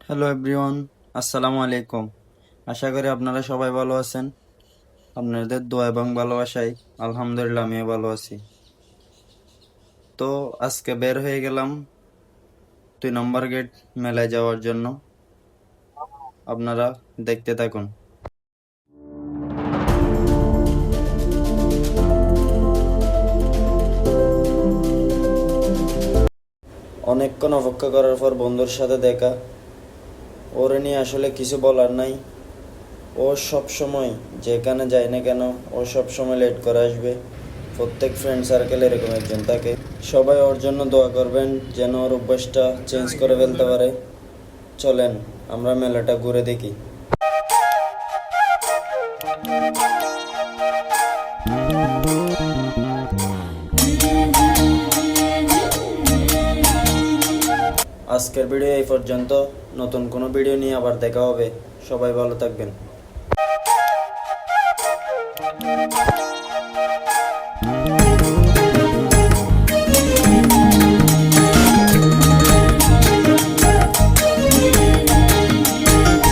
Hello everyone, আসসালামু আলাইকুম। আশা করি আপনারা সবাই ভালো আছেন। আপনাদের দোয়া এবং ভালোবাসায় আলহামদুলিল্লাহ আমিও ভালো আছি। তো আজকে বের হয়ে গেলাম 2 নম্বর গেট মেলায় যাওয়ার জন্য। আপনারা দেখতে থাকুন। অনেকক্ষণ অপেক্ষা করার পর বন্ধুর সাথে দেখা। ওরে নিয়ে আসলে কিছু বলার নাই। ও সব সময় যেখানে যায় না কেন, ও সব সময় লেট করে আসবে। প্রত্যেক ফ্রেন্ড সার্কেল এরকম একজন থাকে। সবাই ওর জন্য দোয়া করবেন যেন ওর অভ্যাসটা চেঞ্জ করে ফেলতে পারে। চলেন আমরা মেলাটা ঘুরে দেখি। আজকের ভিডিও এই পর্যন্ত। নতুন কোনো ভিডিও নিয়ে আবার দেখা হবে। সবাই ভালো থাকবেন।